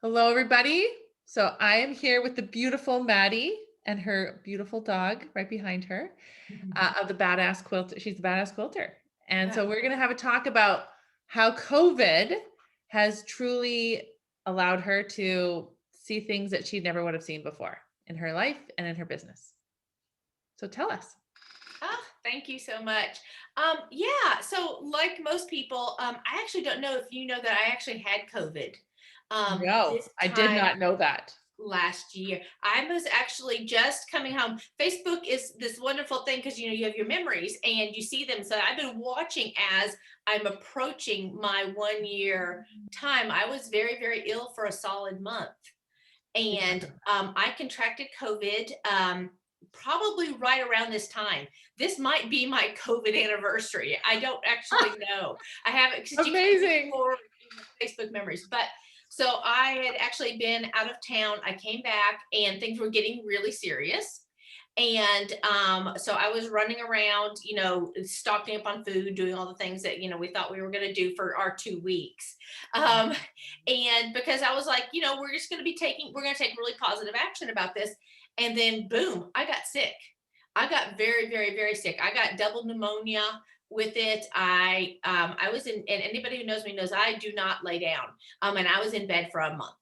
Hello, everybody. So I am here with the beautiful Maddie and her beautiful dog right behind her of the badass quilter. She's the badass quilter. And Yeah. so we're going to have a talk about how COVID has truly allowed her to see things that she never would have seen before in her life and in her business. So tell us. Oh, thank you so much. Yeah. So, like most people, I actually don't know if you know that I actually had COVID. No, This I did time not know that. last year, I was actually just coming home. Facebook is this wonderful thing because you have your memories and you see them. So I've been watching as I'm approaching my 1 year time. I was very, very ill for a solid month. And I contracted COVID probably right around this time. This might be my COVID anniversary. I don't actually know. I haven't because you can't reach Amazing. forward in the Facebook memories. But so I had actually been out of town. I came back and things were getting really serious. And so I was running around, stocking up on food, doing all the things that, we thought we were going to do for our 2 weeks. Um, and because I was like, we're going to take really positive action about this. And then boom, I got sick. I got very, very, very sick. I got double pneumonia with it. I was in, and anybody who knows me knows I do not lay down. And I was in bed for a month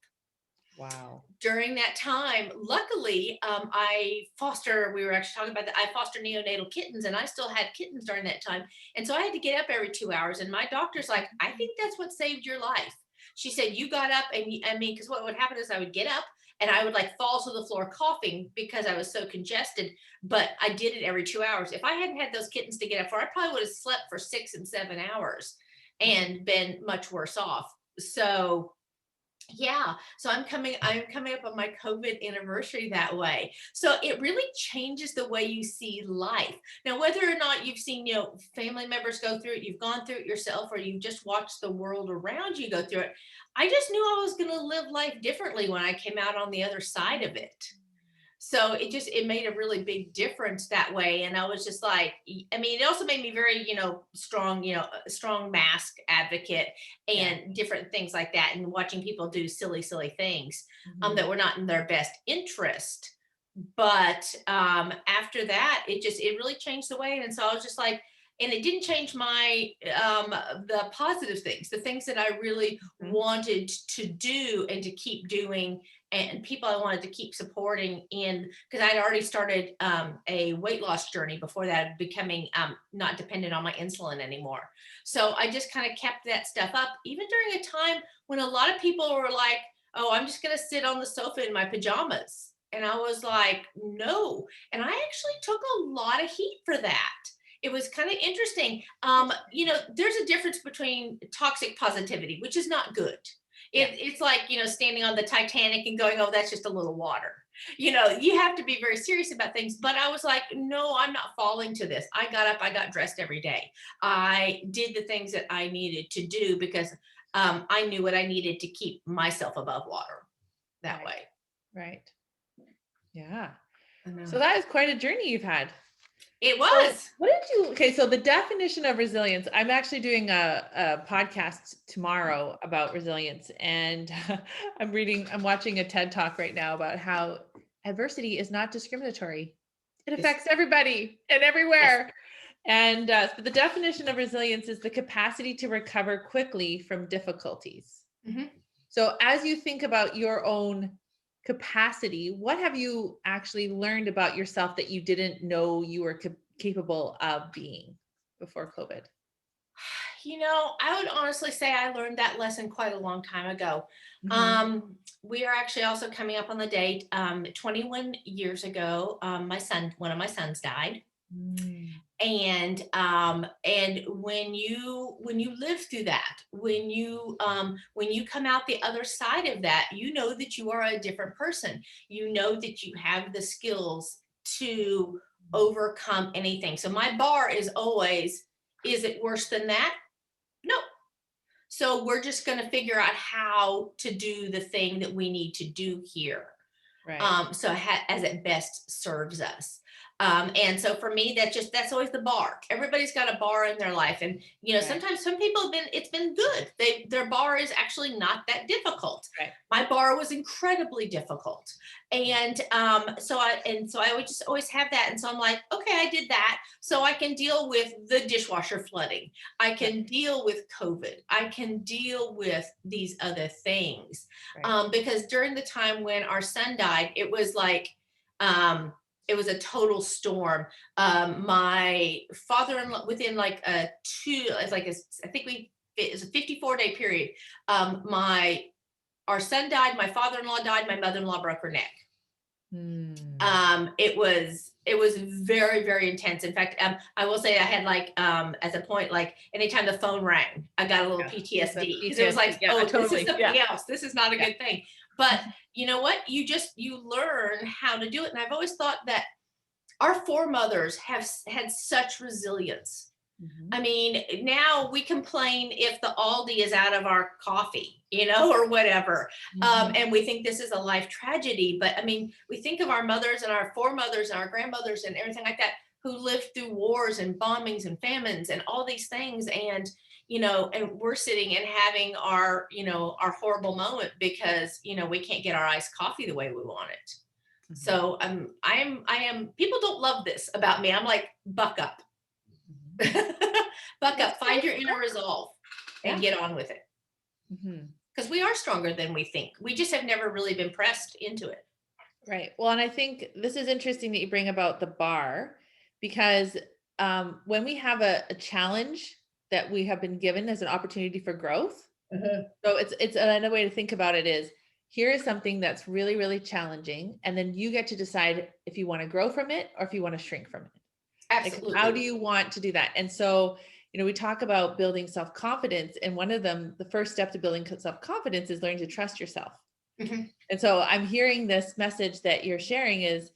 Wow. during that time. Luckily, we were actually talking about that. I foster neonatal kittens and I still had kittens during that time. And so I had to get up every 2 hours. And my doctor's like, I think that's what saved your life. She said, you got up and because what would happen is I would get up and I would like fall to the floor coughing because I was so congested. But I did it every 2 hours. If I hadn't had those kittens to get up for, I probably would have slept for 6 and 7 hours and been much worse off. So yeah, so I'm coming up on my COVID anniversary that way. So it really changes the way you see life. Now, whether or not you've seen, family members go through it, you've gone through it yourself, or you just watched the world around you go through it, I just knew I was going to live life differently when I came out on the other side of it. So it made a really big difference that way. And I was just like, it also made me very, strong, a strong mask advocate Yeah. and different things like that. And watching people do silly, silly things Mhm. that were not in their best interest. But after that, it really changed the way. And so I was just like, and it didn't change my the positive things, the things that I really Mhm. wanted to do and to keep doing, and people I wanted to keep supporting in, because I'd already started a weight loss journey before that, becoming not dependent on my insulin anymore. So I just kind of kept that stuff up, even during a time when a lot of people were like, oh, I'm just going to sit on the sofa in my pajamas. And I was like, no. And I actually took a lot of heat for that. It was kind of interesting. There's a difference between toxic positivity, which is not good. Yeah. It's like, standing on the Titanic and going, oh, that's just a little water. You have to be very serious about things. But I was like, no, I'm not falling to this. I got up, I got dressed every day. I did the things that I needed to do because I knew what I needed to keep myself above water that Right. way. Right. Yeah. I know. So that is quite a journey you've had. It So was. what did you okay, so the definition of resilience, I'm actually doing a podcast tomorrow about resilience and I'm watching a TED talk right now about how adversity is not discriminatory. It Yes. affects everybody and Yes. everywhere. And so the definition of resilience is the capacity to recover quickly from difficulties. Mhm. So as you think about your own capacity, what have you actually learned about yourself that you didn't know you were capable of being before COVID? I would honestly say I learned that lesson quite a long time ago. Mhm. We are actually also coming up on the date. 21 years ago, one of my sons died. Mm. And when you live through that, when you come out the other side of that, you know that you are a different person. You know that you have the skills to overcome anything. So my bar is always, is it worse than that? No. So we're just going to figure out how to do the thing that we need to do here. Right. As it best serves us. And so for me, that's always the bar. Everybody's got a bar in their life. And, Right. sometimes some people it's been good. Their bar is actually not that difficult. Right. My bar was incredibly difficult. And so I would just always have that. And so I'm like, okay, I did that. So I can deal with the dishwasher flooding. I can deal with COVID. I can deal with these other things. Right. Because during the time when our son died, it was like, it was a total storm. My father-in-law, within like I think it was a 54-day period. Our son died, my father-in-law died, my mother-in-law broke her neck. It was very, very intense. In fact, I will say I had like, as a point, like anytime the phone rang, I got a little PTSD, because it was like, Yeah, oh, totally. this is something Yeah. else. This is not a good thing. But you know what? You learn how to do it. And I've always thought that our foremothers have had such resilience. I mean, now we complain if the Aldi is out of our coffee, or whatever. And we think this is a life tragedy. But I mean, we think of our mothers and our foremothers and our grandmothers and everything like that, who lived through wars and bombings and famines and all these things. And, and we're sitting and having our horrible moment because, we can't get our iced coffee the way we want it. So I am, people don't love this about me. I'm like, buck up. Buck up, find your inner resolve and get on with it. Because we are stronger than we think. We just have never really been pressed into it. Right. Well, and I think this is interesting that you bring about the bar, because when we have a challenge that we have been given as an opportunity for growth, so it's another way to think about it is, here is something that's really, really challenging. And then you get to decide if you want to grow from it or if you want to shrink from it. Absolutely. Like, how do you want to do that? And so, we talk about building self-confidence, and one of them, the first step to building self-confidence is learning to trust yourself. And so I'm hearing this message that you're sharing is,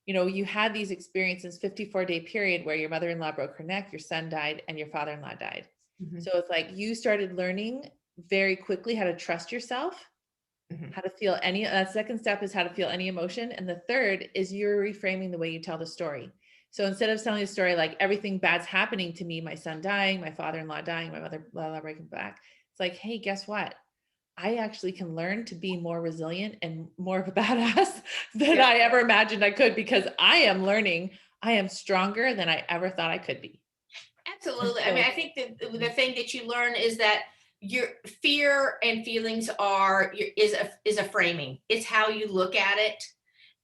you had these experiences, 54-day period where your mother-in-law broke her neck, your son died, and your father-in-law died. So it's like you started learning very quickly how to trust yourself, how to feel that second step is how to feel any emotion. And the third is you're reframing the way you tell the story. So instead of telling a story like everything bad's happening to me, my son dying, my father-in-law dying, my mother-in-law breaking back, it's like, hey, guess what? I actually can learn to be more resilient and more of a badass than I ever imagined I could, because I am learning. I am stronger than I ever thought I could be. Absolutely. I mean, I think that the thing that you learn is that your fear and feelings is a framing. It's how you look at it.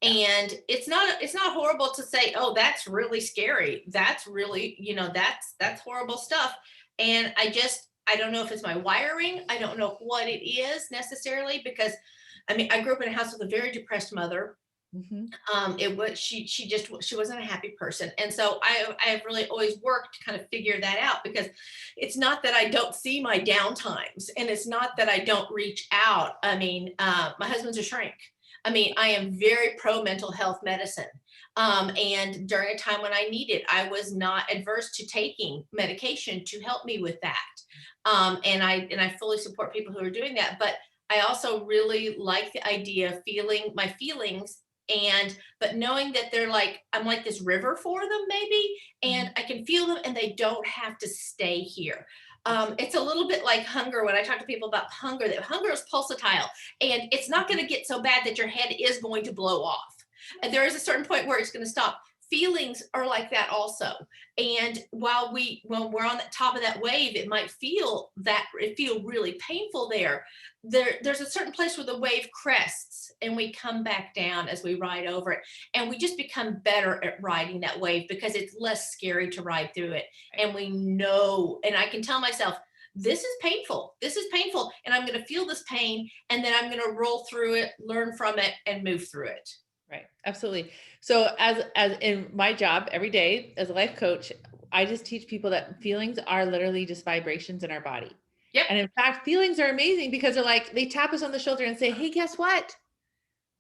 And it's not horrible to say, oh, that's really scary. That's really, that's horrible stuff. And I don't know if it's my wiring. I don't know what it is necessarily, because I mean, I grew up in a house with a very depressed mother. She wasn't a happy person. And so I have really always worked to kind of figure that out, because it's not that I don't see my downtimes, and it's not that I don't reach out. I mean, my husband's a shrink. I mean, I am very pro mental health medicine. And during a time when I needed, I was not adverse to taking medication to help me with that. And I fully support people who are doing that. But I also really like the idea of feeling my feelings, but knowing that I'm like this river for them maybe, and I can feel them and they don't have to stay here. It's a little bit like hunger. When I talk to people about hunger, that hunger is pulsatile, and it's not going to get so bad that your head is going to blow off. And there is a certain point where it's going to stop. Feelings are like that also. And when we're on the top of that wave, it might feel really painful there. There's a certain place where the wave crests and we come back down as we ride over it. And we just become better at riding that wave because it's less scary to ride through it. And we know, and I can tell myself, this is painful. This is painful. And I'm going to feel this pain. And then I'm going to roll through it, learn from it, and move through it. Right. Absolutely. So as in my job every day as a life coach, I just teach people that feelings are literally just vibrations in our body. Yep. And in fact, feelings are amazing because they tap us on the shoulder and say, hey, guess what?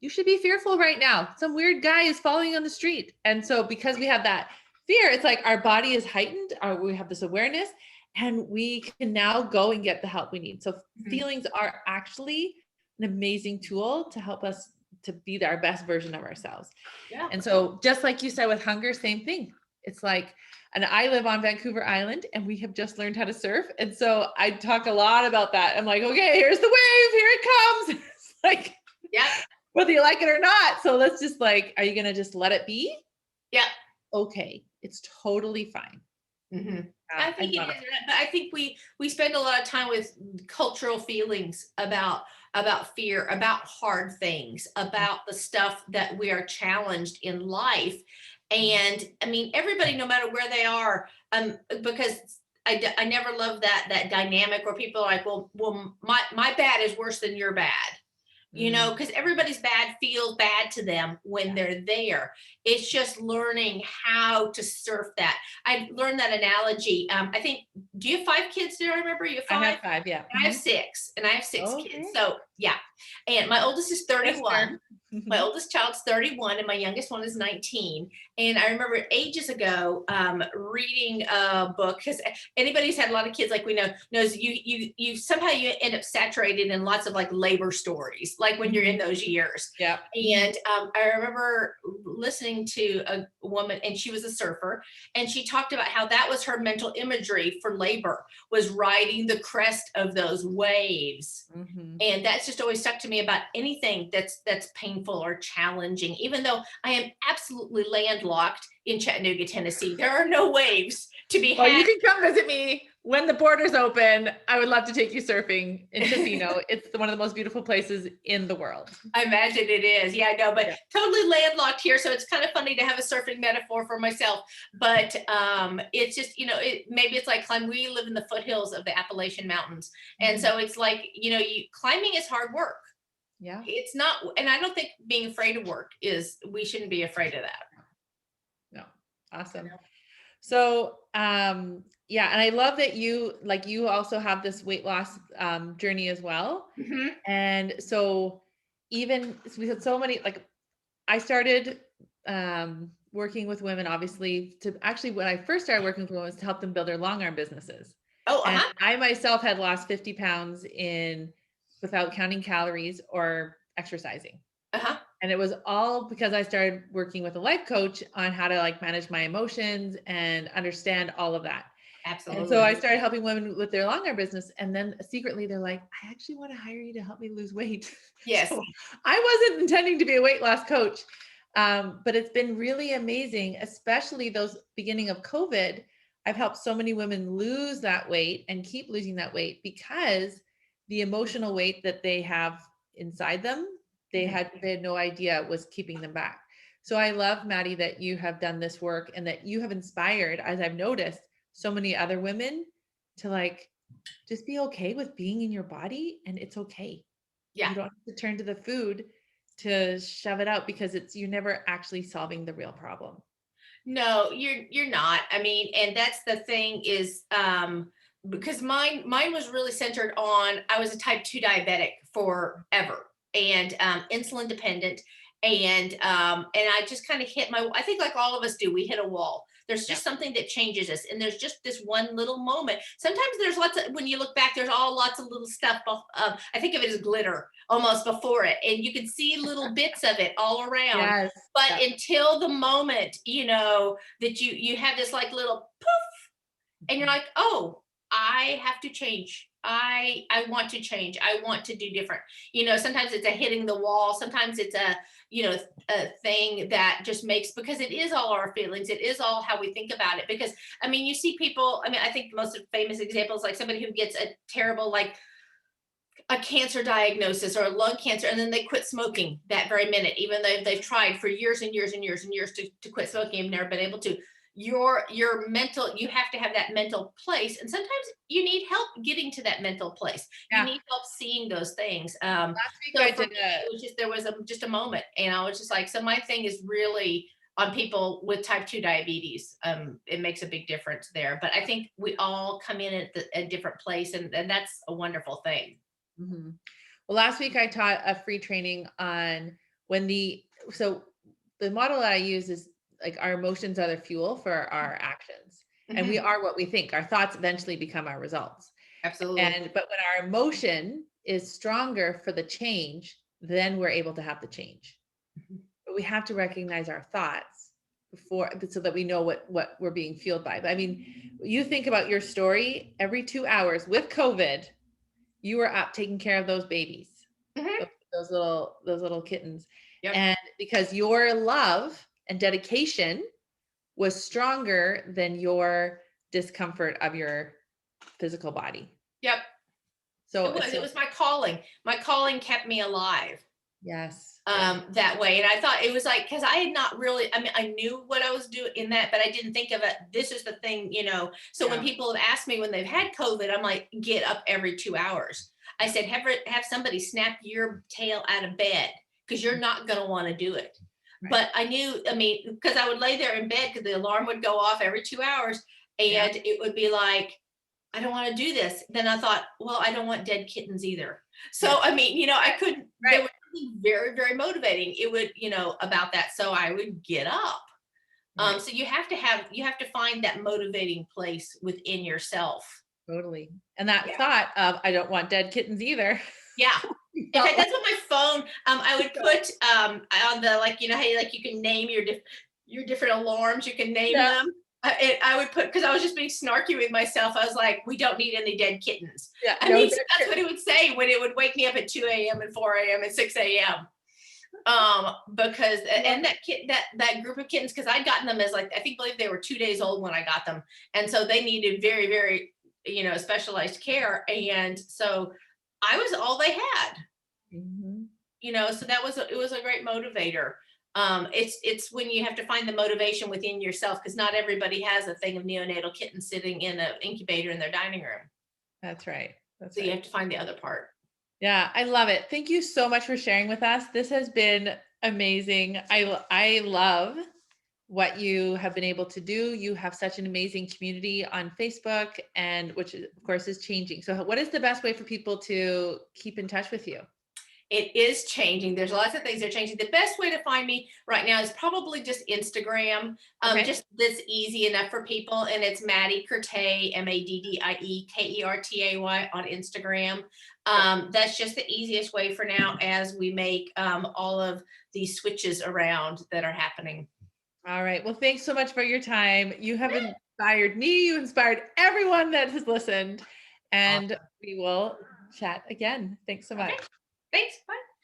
You should be fearful right now. Some weird guy is following you on the street. And so because we have that fear, it's like our body is heightened, we have this awareness, and we can now go and get the help we need. So feelings are actually an amazing tool to help us to be our best version of ourselves. Yeah. And so just like you said with hunger, same thing. It's like, and I live on Vancouver Island and we have just learned how to surf. And so I talk a lot about that. I'm like, okay, here's the wave, here it comes. It's like, Yeah. whether you like it or not. So let's just like, are you going to just let it be? Yeah. Okay. It's totally fine. Mm-hmm. I think it love is, but I think we spend a lot of time with cultural feelings about fear, about hard things, about the stuff that we are challenged in life. And I mean, everybody, no matter where they are, because I never love that dynamic where people are like, well, my bad is worse than your bad. Because everybody's bad feels bad to them when they're there. It's just learning how to surf that. I learned that analogy. I think, do you have 5 kids? Do I remember you have I 5? have 5. Yeah. And I have 6, and I have 6 Okay. kids. So yeah. And my oldest is 31. My Mhm. oldest child's 31 and my youngest one is 19. And I remember ages ago reading a book, because anybody who's had a lot of kids like we know knows you somehow you end up saturated in lots of like labor stories, like when you're in those years. Yeah. And I remember listening to a woman, and she was a surfer, and she talked about how that was her mental imagery for labor, was riding the crest of those waves. Mhm. And that's just always stuck to me about anything that's painful or challenging. Even though I am absolutely landlocked in Chattanooga, Tennessee, there are no waves to be Well, you had. can come visit me when the borders open. I would love to take you surfing in Tofino. It's one of the most beautiful places in the world. I imagine it is. Yeah, I know, but Yeah. totally landlocked here. So it's kind of funny to have a surfing metaphor for myself. But it's just, maybe it's like we live in the foothills of the Appalachian Mountains. And so it's like, climbing is hard work. Yeah. It's not, and I don't think being afraid of work we shouldn't be afraid of that. No. Awesome. So, yeah. And I love that you also have this weight loss journey as well. Mm-hmm. And so even we had so many, like I started working with women, obviously, to actually, when I first started working with women was to help them build their long arm businesses. Oh, And uh-huh. I myself had lost 50 pounds without counting calories or exercising. Uh-huh. And it was all because I started working with a life coach on how to like manage my emotions and understand all of that. And so I Absolutely. started helping women with their long arm business. And then secretly they're like, I actually want to hire you to help me lose weight. Yes. So I wasn't intending to be a weight loss coach. But it's been really amazing, especially those beginning of COVID. I've helped so many women lose that weight and keep losing that weight because the emotional weight that they have inside them, they had no idea was keeping them back. So I love, Maddie, that you have done this work and that you have inspired, as I've noticed, so many other women to like just be okay with being in your body, and it's okay. Yeah. You don't have to turn to the food to shove it out because you're never actually solving the real problem. No, you're not. I mean, and that's the thing is because mine was really centered on, I was a type 2 diabetic forever, and insulin dependent, and I just kind of hit I think like all of us do, we hit a wall. There's just something that changes us, and there's just this one little moment. Sometimes there's lots of, when you look back, there's lots of little stuff. I think of it as glitter almost before it, and you can see little bits of it all around. Yes. But Yeah. until the moment, that you have this like little poof, and you're like, oh, I have to change. I want to change. I want to do different. Sometimes it's a hitting the wall. Sometimes it's a thing that just makes, because it is all our feelings. It is all how we think about it. Because I mean, you see people, I mean, I think the most famous example is like somebody who gets a terrible, like a cancer diagnosis or a lung cancer, and then they quit smoking that very minute, even though they've tried for years and years and years and years to quit smoking and never been able to. Your mental, you have to have that mental place, and sometimes you need help getting to that mental place. You Yeah. need help seeing those things. Last week So I for did me, it was just a moment, and I was just like, so my thing is really on people with type 2 diabetes. It makes a big difference there, but I think we all come in at a different place, and that's a wonderful thing. Mhm. Well, last week I taught a free training on so the model that I use is like our emotions are the fuel for our actions. And we Mhm. are what we think. Our thoughts eventually become our results. Absolutely. But when our emotion is stronger for the change, then we're able to have the change. Mhm. But we have to recognize our thoughts before, so that we know what we're being fueled by. But I mean, you think about your story, every 2 hours with COVID, you were up taking care of those babies, Mhm. those little kittens. Yep. And because your love and dedication was stronger than your discomfort of your physical body. Yep. So It was. It was my calling. My calling kept me alive. yes, yes, That way. And I thought it was like, because I had not really, I mean, I knew what I was doing in that, but I didn't think of it. This is the thing, you know. So when yeah, people have asked me when they've had COVID, I'm like, get up every 2 hours. I said, have somebody snap your tail out of bed because you're not going to want to do it. right. But I knew, I mean, because I would lay there in bed because the alarm would go off every 2 hours Yeah, and it would be like, I don't want to do this. Then I thought, well, I don't want dead kittens either. So, yeah, I mean, you know, I couldn't, there right. was something very, very motivating. It would, you know, about that. So I would get up. Right. So you have to find that motivating place within yourself. Totally. And that Yeah. thought of, I don't want dead kittens either. Yeah. In Felt fact, like, that's what my phone, I would put on the, like, you know, hey, like you can name your different alarms, you can name yeah, them. I would put, because I was just being snarky with myself. I was like, we don't need any dead kittens. yeah, I no mean, dead so that's what kittens. it would say when it would wake me up at 2 a.m. and 4 a.m. and 6 a.m. Because Love and that group of kittens, because I'd gotten them as like, I think believe they were 2 days old when I got them, and so they needed very, very, you know, specialized care, and so I was all they had, it. Mhm. you know. So it was a great motivator. It's when you have to find the motivation within yourself, because not everybody has a thing of neonatal kittens sitting in an incubator in their dining room. That's right. That's So you right. have to find the other part. Yeah, I love it. Thank you so much for sharing with us. This has been amazing. I love what you have been able to do. You have such an amazing community on Facebook, and which of course is changing. So what is the best way for people to keep in touch with you? It is changing. There's lots of things that are changing. The best way to find me right now is probably just Instagram. Okay. Just that's easy enough for people. And it's Maddie Kertay, Maddie Kertay on Instagram. That's just the easiest way for now as we make all of these switches around that are happening. All right. Well, thanks so much for your time. You have inspired me. You inspired everyone that has listened. And Awesome. we will chat again. Thanks so Okay. much. Thanks. Bye.